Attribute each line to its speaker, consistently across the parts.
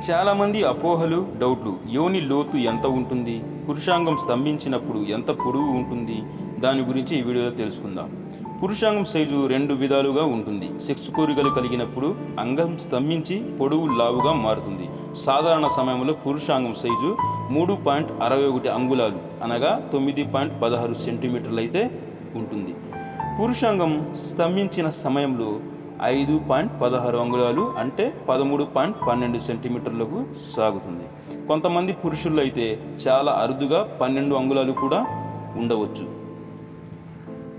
Speaker 1: చాలామంది అపోహలు, డౌట్లు. యోని లోతు ఎంత ఉంటుంది, పురుషాంగం స్తంభించినప్పుడు ఎంత పొడవు ఉంటుంది, దాని గురించి ఈ వీడియోలో తెలుసుకుందాం. పురుషాంగం సైజు రెండు విధాలుగా ఉంటుంది. సెక్స్ కోరికలు కలిగినప్పుడు అంగం స్తంభించి పొడవు లావుగా మారుతుంది. సాధారణ సమయంలో పురుషాంగం సైజు 3.61 అంగుళాలు అనగా 9.16 సెంటీమీటర్లు అయితే ఉంటుంది. పురుషాంగం స్తంభించిన సమయంలో 5.16 అంగుళాలు అంటే 13.12 సెంటీమీటర్లకు సాగుతుంది. కొంతమంది పురుషుల్లో అయితే చాలా అరుదుగా 12 అంగుళాలు కూడా ఉండవచ్చు.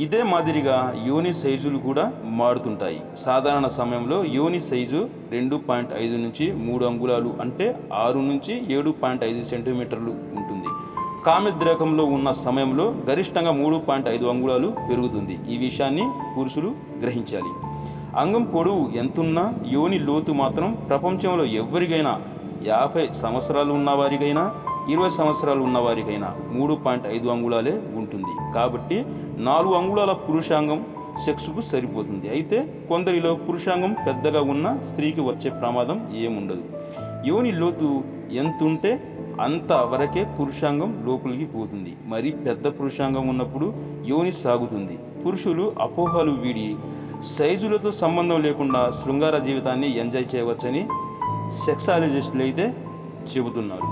Speaker 1: ఇదే మాదిరిగా యోని సైజులు కూడా మారుతుంటాయి. సాధారణ సమయంలో యోని సైజు 2.5 నుంచి 3 అంగుళాలు అంటే 6 నుంచి 7.5 సెంటీమీటర్లు ఉంటుంది. కామోద్రేకంలో ఉన్న సమయంలో గరిష్టంగా 3.5 అంగుళాలు పెరుగుతుంది. ఈ విషయాన్ని పురుషులు గ్రహించాలి. అంగం పొడవు ఎంతున్నా యోని లోతు మాత్రం ప్రపంచంలో ఎవరికైనా 50 సంవత్సరాలు ఉన్నవారికైనా 20 సంవత్సరాలు ఉన్నవారికైనా 3.5 అంగుళాలే ఉంటుంది. కాబట్టి 4 అంగుళాల పురుషాంగం సెక్స్కు సరిపోతుంది. అయితే కొందరిలో పురుషాంగం పెద్దగా ఉన్న స్త్రీకి వచ్చే ప్రమాదం ఏముండదు. యోని లోతు ఎంతుంటే అంత వరకే పురుషాంగం లోపలికి పోతుంది. మరి పెద్ద పురుషాంగం ఉన్నప్పుడు యోని సాగుతుంది. పురుషులు అపోహలు వీడి సైజులతో సంబంధం లేకుండా శృంగార జీవితాన్ని ఎంజాయ్ చేయవచ్చని సెక్సాలజిస్టులు అయితే చెబుతున్నారు.